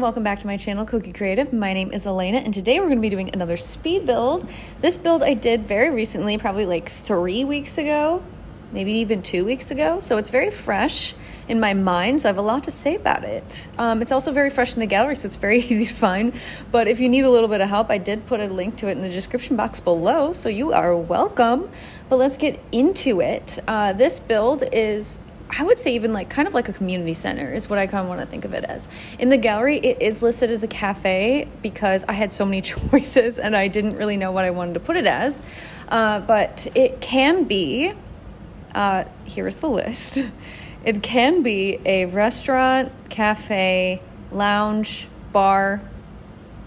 welcome back to my channel, CokiCreative. My name is Elena, and today we're going to be doing another speed build. This build I did very recently, probably like 3 weeks ago, maybe even 2 weeks ago, so it's very fresh in my mind, so I have a lot to say about it. It's also very fresh in the gallery, so it's very easy to find, but if you need a little bit of help, I did put a link to it in the description box below, so you are welcome. But let's get into it. This build is, I would say, even like kind of like a community center is what I kind of want to think of it as. In the gallery, it is listed as a cafe because I had so many choices and I didn't really know what I wanted to put it as. But it can be, here's the list. It can be a restaurant, cafe, lounge, bar,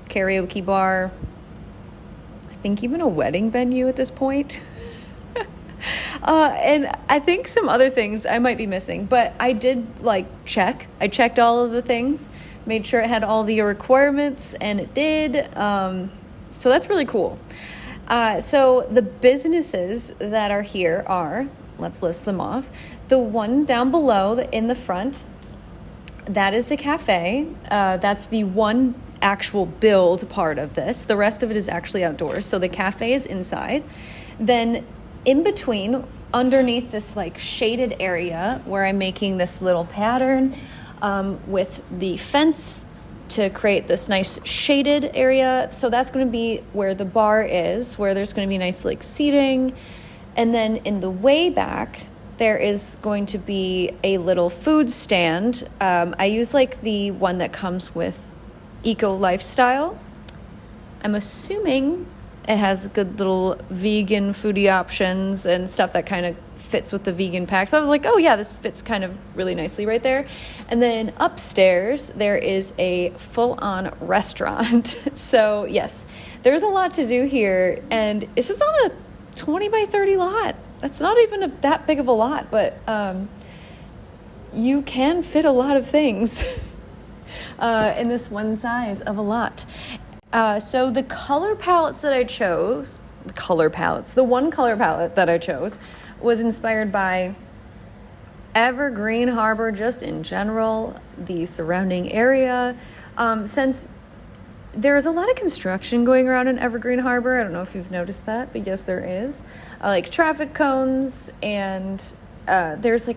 karaoke bar, I think even a wedding venue at this point. And I think some other things I might be missing, but I did check. I checked all of the things, made sure it had all the requirements, and it did. So that's really cool. So the businesses that are here are, let's list them off. The one down below in the front, that is the cafe. That's the one actual build part of this. The rest of it is actually outdoors. So the cafe is inside. Then in between, underneath this shaded area where I'm making this little pattern with the fence to create this nice shaded area. So that's going to be where the bar is, where there's going to be nice seating. And then in the way back, there is going to be a little food stand. I use the one that comes with Eco Lifestyle. I'm assuming it has good little vegan foodie options and stuff that kind of fits with the vegan pack. So I was like, oh yeah, this fits kind of really nicely right there. And then upstairs, there is a full-on restaurant. So yes, there's a lot to do here. And this is on a 20 by 30 lot. That's not even that big of a lot, but you can fit a lot of things in this one size of a lot. So the color palettes that I chose, the one color palette that I chose was inspired by Evergreen Harbor, just in general, the surrounding area. Since there's a lot of construction going around in Evergreen Harbor. I don't know if you've noticed that, but yes, there is. Traffic cones, and there's a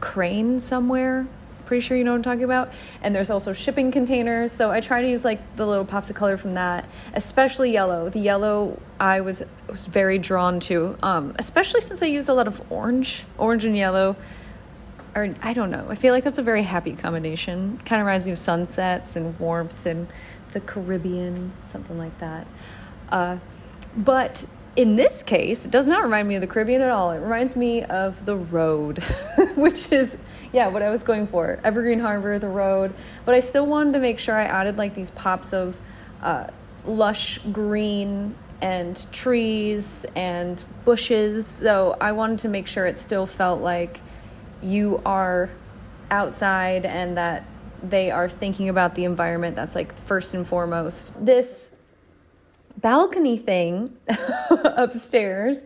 crane somewhere. Pretty sure you know what I'm talking about. And there's also shipping containers. So I try to use the little pops of color from that, especially yellow. The yellow I was very drawn to, especially since I used a lot of orange and yellow. Or I don't know. I feel like that's a very happy combination. Kind of reminds me of sunsets and warmth and the Caribbean, something like that. But in this case, it does not remind me of the Caribbean at all. It reminds me of the road, which is, yeah, what I was going for. Evergreen Harbor, the road. But I still wanted to make sure I added these pops of lush green and trees and bushes. So I wanted to make sure it still felt like you are outside and that they are thinking about the environment. That's first and foremost. This balcony thing upstairs,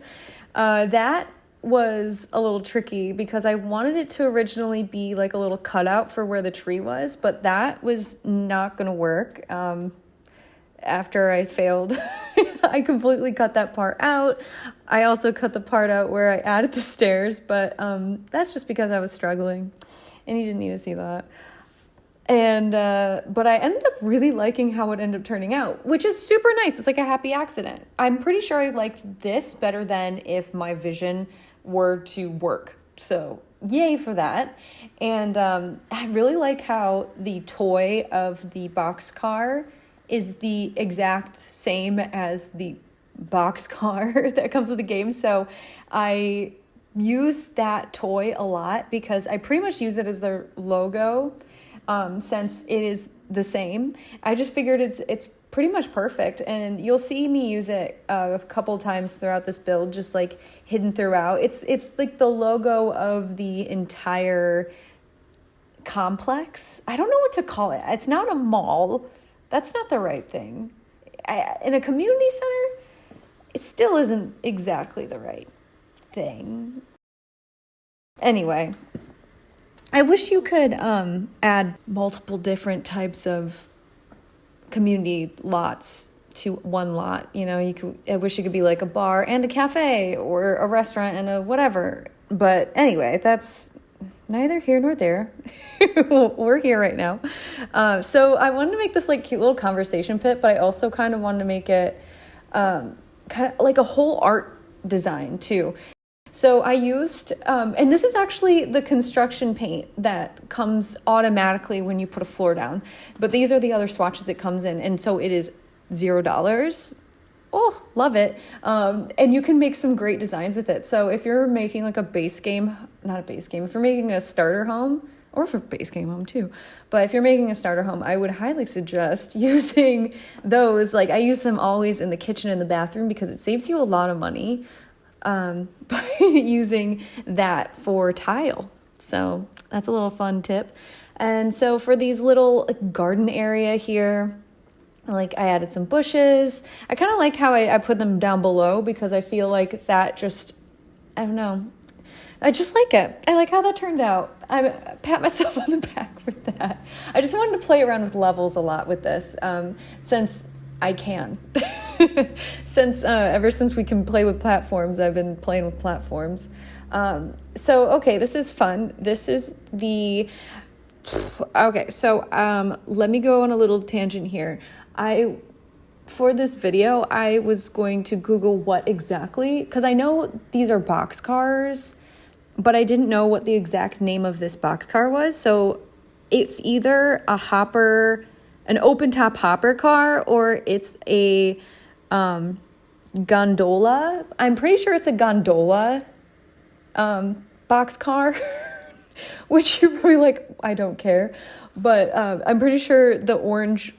that was a little tricky because I wanted it to originally be a little cutout for where the tree was, but that was not going to work. After I failed, I completely cut that part out. I also cut the part out where I added the stairs, but that's just because I was struggling and you didn't need to see that. And but I ended up really liking how it ended up turning out, which is super nice. It's a happy accident. I'm pretty sure I like this better than if my vision were to work. So yay for that. And I really like how the toy of the boxcar is the exact same as the boxcar that comes with the game. So I use that toy a lot because I pretty much use it as the logo. Since it is the same, I just figured it's pretty much perfect, and you'll see me use it a couple times throughout this build, just hidden throughout. It's the logo of the entire complex. I don't know what to call it. It's not a mall. That's not the right thing. In a community center, it still isn't exactly the right thing. Anyway. I wish you could add multiple different types of community lots to one lot. You know, I wish you could be like a bar and a cafe, or a restaurant and a whatever. But anyway, that's neither here nor there. We're here right now. So I wanted to make this like cute little conversation pit, but I also kind of wanted to make it kind of like a whole art design too. So I used, and this is actually the construction paint that comes automatically when you put a floor down. But these are the other swatches it comes in. And so it is $0. Oh, love it. And you can make some great designs with it. So if you're making like a base game, not a base game, if you're making a starter home, or for base game home too, but if you're making a starter home, I would highly suggest using those. Like I use them always in the kitchen and the bathroom because it saves you a lot of money by using that for tile. So that's a little fun tip. And so for these little garden area here, like I added some bushes. I kind of like how I put them down below because I feel like that just, I don't know. I just like it. I like how that turned out. I pat myself on the back for that. I just wanted to play around with levels a lot with this since I can. Ever since we can play with platforms, I've been playing with platforms. Okay, this is fun. This is okay, so let me go on a little tangent here. For this video, I was going to Google what exactly, because I know these are boxcars, but I didn't know what the exact name of this boxcar was. So it's either a hopper, an open top hopper car, or it's a gondola. I'm pretty sure it's a gondola boxcar, which you're probably like, I don't care. But I'm pretty sure the orange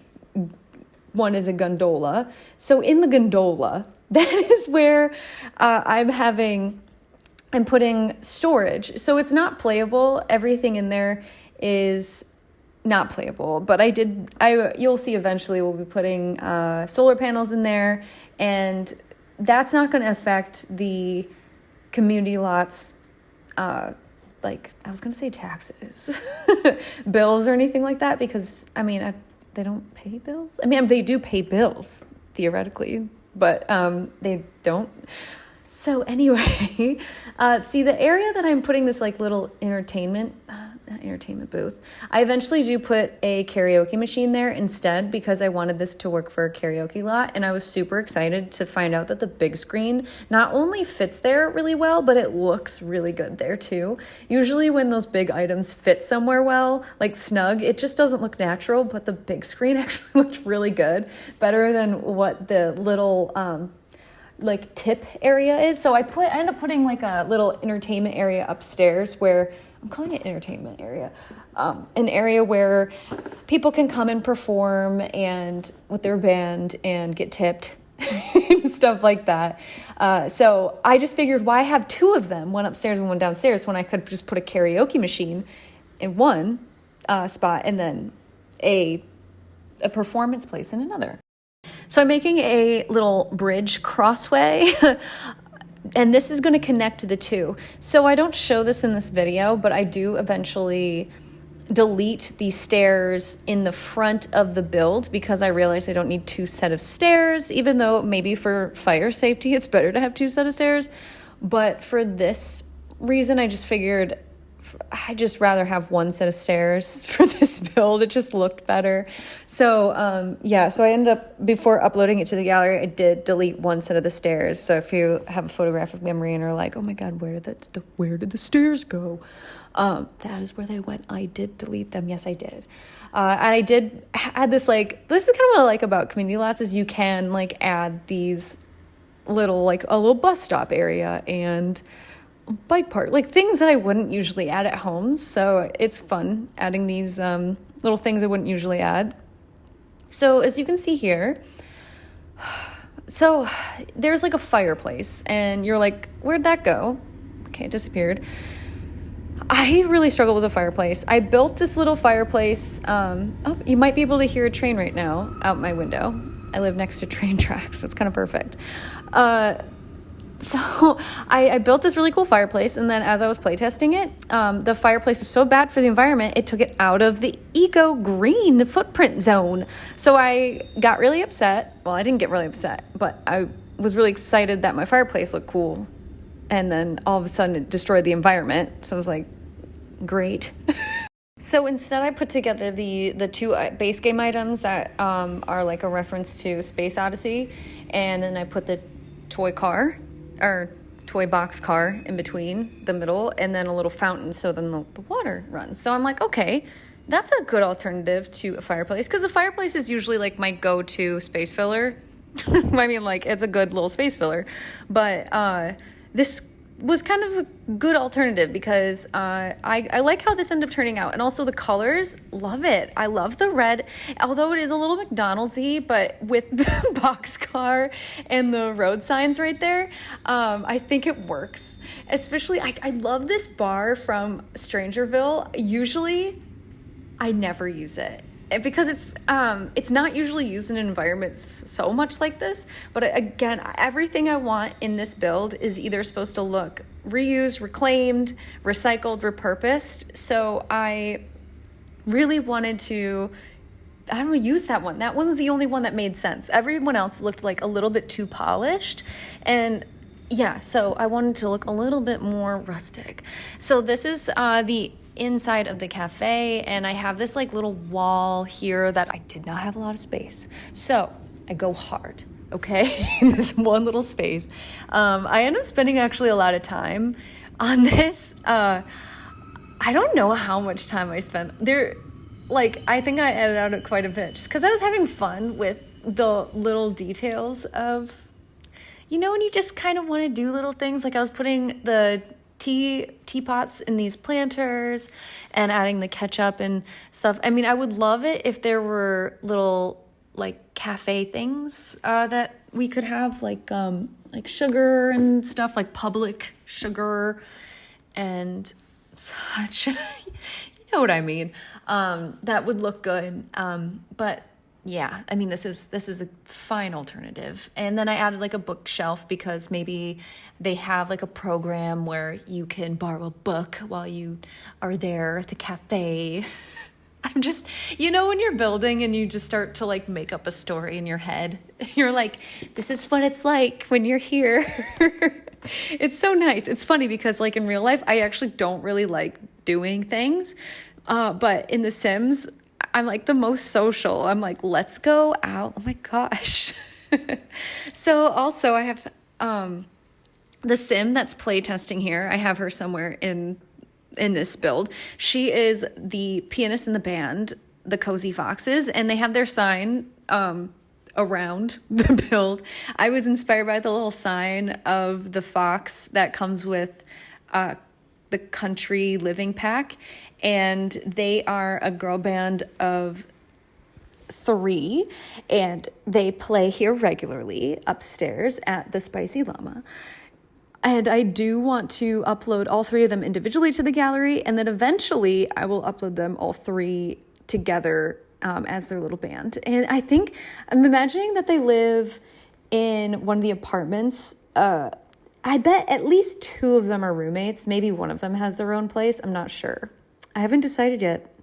one is a gondola. So in the gondola, that is where I'm putting storage. So it's not playable. Everything in there is not playable, but you'll see eventually we'll be putting solar panels in there, and that's not going to affect the community lots, like I was going to say taxes, bills or anything like that, because they don't pay bills. They do pay bills theoretically, but they don't. So anyway, see the area that I'm putting this like little entertainment booth, I eventually do put a karaoke machine there instead because I wanted this to work for a karaoke lot. And I was super excited to find out that the big screen not only fits there really well, but it looks really good there too. Usually when those big items fit somewhere well, like snug, it just doesn't look natural, but the big screen actually looks really good, better than what the little like tip area is. So I end up putting like a little entertainment area upstairs where I'm calling it entertainment area, an area where people can come and perform and with their band and get tipped and stuff like that. So I just figured, why have two of them, one upstairs and one downstairs, when I could just put a karaoke machine in one spot and then a performance place in another. So I'm making a little bridge crossway and this is going to connect to the two. So I don't show this in this video, but I do eventually delete the stairs in the front of the build because I realize I don't need two set of stairs, even though maybe for fire safety, it's better to have two set of stairs. But for this reason, I just figured I'd just rather have one set of stairs for this build. It just looked better. So so I ended up, before uploading it to the gallery, I did delete one set of the stairs. So if you have a photographic memory and are like, oh my God, where did the stairs go? That is where they went. I did delete them. Yes, I did. And I did add this, this is kind of what I like about community lots, is you can add these a little bus stop area and bike park, things that I wouldn't usually add at homes. So it's fun adding these little things I wouldn't usually add. So as you can see here, so there's a fireplace and you're like, where'd that go? Okay, it disappeared. I really struggle with a fireplace. I built this little fireplace. You might be able to hear a train right now out my window. I live next to train tracks, so it's kind of perfect. So I built this really cool fireplace, and then as I was playtesting it, the fireplace was so bad for the environment, it took it out of the eco green footprint zone. So I got really upset. Well, I didn't get really upset, but I was really excited that my fireplace looked cool. And then all of a sudden it destroyed the environment. So I was like, great. So instead I put together the two base game items that are like a reference to Space Odyssey. And then I put the toy car or toy box car in between the middle, and then a little fountain so then the water runs. So I'm like, okay, that's a good alternative to a fireplace, because a fireplace is usually like my go-to space filler. I mean, like, it's a good little space filler, but this was kind of a good alternative because I like how this ended up turning out. And also the colors, love it. I love the red, although it is a little McDonald's-y, but with the boxcar and the road signs right there, I think it works. Especially, I love this bar from Strangerville. Usually, I never use it, because it's not usually used in environments so much like this. But again, everything I want in this build is either supposed to look reused, reclaimed, recycled, repurposed. So I really wanted to, I don't know, use that one. That one was the only one that made sense. Everyone else looked like a little bit too polished. And yeah, so I wanted to look a little bit more rustic. So this is the inside of the cafe, and I have this like little wall here that I did not have a lot of space. So I go hard, okay, in this one little space. I end up spending actually a lot of time on this. I don't know how much time I spent there. Like, I think I edited out quite a bit just because I was having fun with the little details of, you know, when you just kind of want to do little things. Like I was putting the teapots in these planters and adding the ketchup and stuff. I mean, I would love it if there were little like cafe things that we could have, like sugar and stuff, like public sugar and such. You know what I mean? That would look good. But yeah, I mean, this is a fine alternative. And then I added like a bookshelf because maybe they have like a program where you can borrow a book while you are there at the cafe. I'm just, you know, when you're building and you just start to like make up a story in your head, you're like, this is what it's like when you're here. It's so nice. It's funny because like in real life, I actually don't really like doing things. But in The Sims, I'm like the most social. I'm like, let's go out. Oh my gosh. So also I have the Sim that's playtesting here. I have her somewhere in this build. She is the pianist in the band, the Cozy Foxes, and they have their sign around the build. I was inspired by the little sign of the fox that comes with the country living pack. And they are a girl band of 3, and they play here regularly upstairs at the Spicy Llama. And I do want to upload all 3 of them individually to the gallery, and then eventually I will upload them all 3 together as their little band. And I think I'm imagining that they live in one of the apartments. I bet at least 2 of them are roommates. Maybe one of them has their own place. I'm not sure. I haven't decided yet.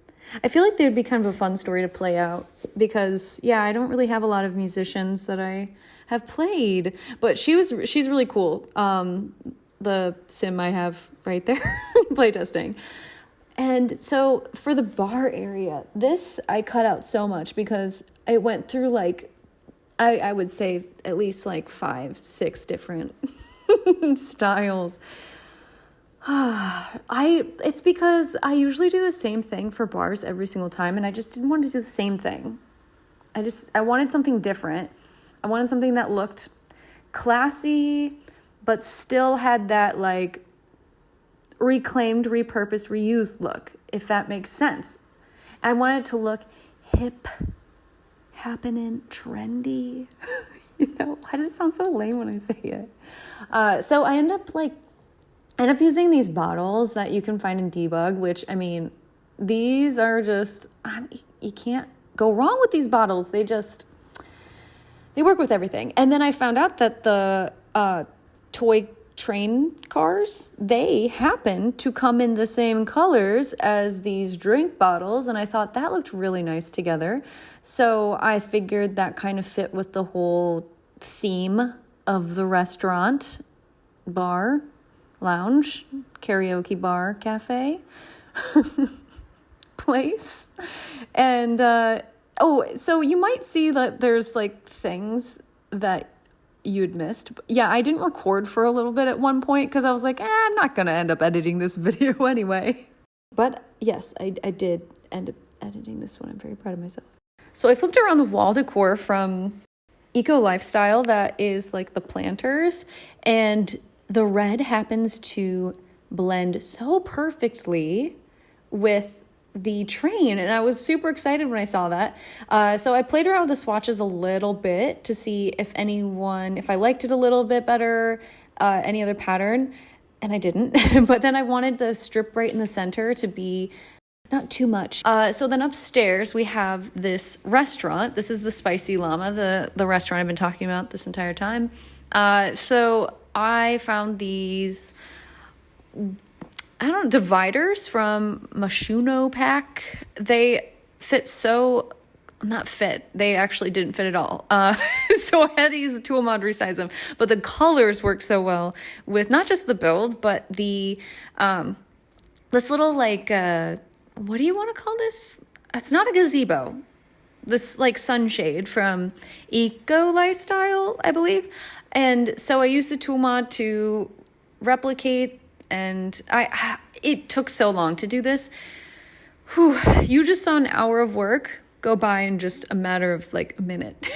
I feel like they would be kind of a fun story to play out because, yeah, I don't really have a lot of musicians that I have played. But she's really cool. The Sim I have right there, playtesting. And so for the bar area, this I cut out so much because I went through like, I would say at least like 5-6 different styles. It's because I usually do the same thing for bars every single time, and I just didn't want to do the same thing. I wanted something different. I wanted something that looked classy, but still had that like reclaimed, repurposed, reused look, if that makes sense. I wanted it to look hip, happening, trendy. You know, why does it sound so lame when I say it? So I end up using these bottles that you can find in Debug, which, I mean, these are just, you can't go wrong with these bottles. They work with everything. And then I found out that the toy train cars, they happen to come in the same colors as these drink bottles, and I thought that looked really nice together. So I figured that kind of fit with the whole theme of the restaurant, bar, lounge, karaoke bar, cafe place. And so you might see that there's like things that you'd missed. Yeah, I didn't record for a little bit at one point because I was like, I'm not gonna end up editing this video anyway. But yes, I did end up editing this one. I'm very proud of myself. So I flipped around the wall decor from Eco Lifestyle that is like the planters, and the red happens to blend so perfectly with the train, and I was super excited when I saw that. So I played around with the swatches a little bit to see if I liked it a little bit better, any other pattern, and I didn't. But then I wanted the strip right in the center to be not too much. So then upstairs we have this restaurant. This is the Spicy Llama, the restaurant I've been talking about this entire time. So I found these dividers from Mashuno Pack. They they actually didn't fit at all. So I had to use a tool mod to resize them. But the colors work so well with not just the build, but the, this little like, what do you want to call this? It's not a gazebo. This like sunshade from Eco Lifestyle, I believe. And so I used the tool mod to replicate, and it took so long to do this. Whew, you just saw an hour of work go by in just a matter of like a minute.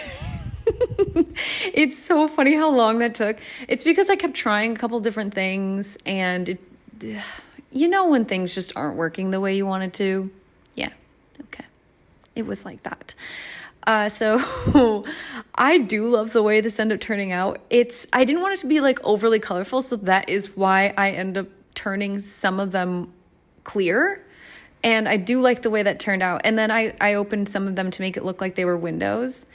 It's so funny how long that took. It's because I kept trying a couple different things, and when things just aren't working the way you want it to. Yeah, okay. It was like that. So I do love the way this ended up turning out. I didn't want it to be like overly colorful, so that is why I end up turning some of them clear. And I do like the way that turned out. And then I opened some of them to make it look like they were windows.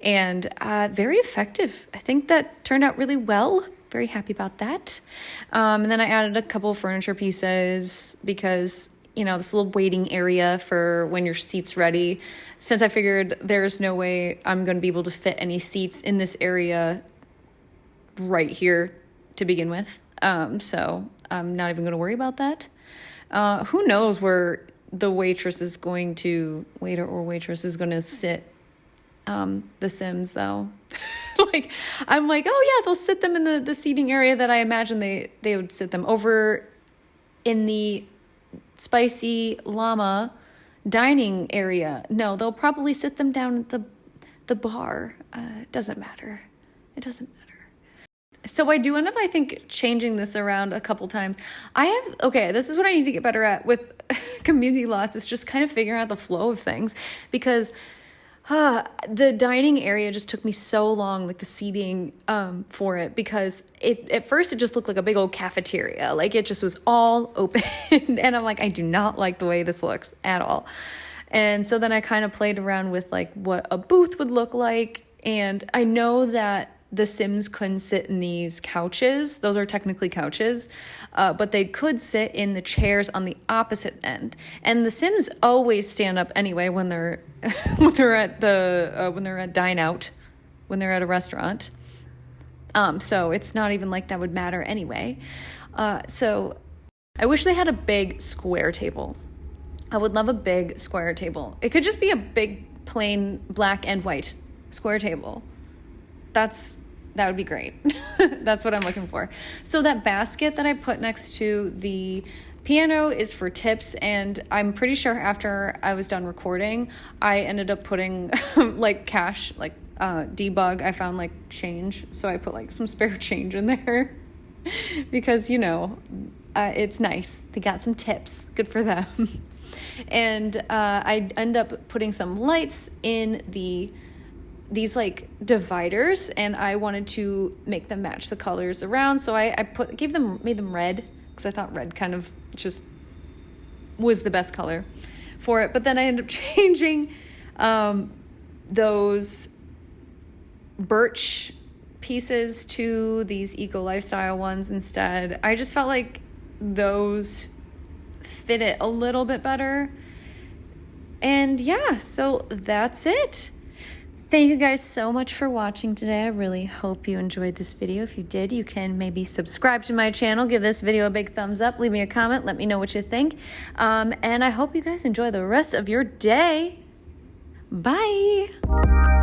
And very effective. I think that turned out really well. Very happy about that. And then I added a couple of furniture pieces because, this little waiting area for when your seat's ready. Since I figured there's no way I'm going to be able to fit any seats in this area right here to begin with. So I'm not even going to worry about that. Who knows where the waiter is going to sit. The Sims though. I'm like, oh yeah, they'll sit them in the seating area that I imagine they would sit them over in the Spicy Llama dining area. No, they'll probably sit them down at the bar. It doesn't matter. So I do end up, I think, changing this around a couple times. This is what I need to get better at with community lots. It's just kind of figuring out the flow of things, because the dining area just took me so long, like the seating for it, because at first it just looked like a big old cafeteria. Like it just was all open. And I'm like, I do not like the way this looks at all. And so then I kind of played around with like what a booth would look like. And I know that the Sims couldn't sit in these couches. Those are technically couches, but they could sit in the chairs on the opposite end. And the Sims always stand up anyway when they're when they're at dine out, when they're at a restaurant. So it's not even like that would matter anyway. So I wish they had a big square table. I would love a big square table. It could just be a big plain black and white square table. That would be great. That's what I'm looking for. So that basket that I put next to the piano is for tips, and I'm pretty sure after I was done recording, I ended up putting like cash, like debug. I found like change, so I put like some spare change in there because it's nice. They got some tips. Good for them. And I end up putting some lights in these like dividers, and I wanted to make them match the colors around, so I made them red, because I thought red kind of just was the best color for it. But then I ended up changing those birch pieces to these eco lifestyle ones instead. I just felt like those fit it a little bit better. And yeah, so that's it. Thank you guys so much for watching today. I really hope you enjoyed this video. If you did, you can maybe subscribe to my channel, give this video a big thumbs up, leave me a comment, let me know what you think. And I hope you guys enjoy the rest of your day. Bye.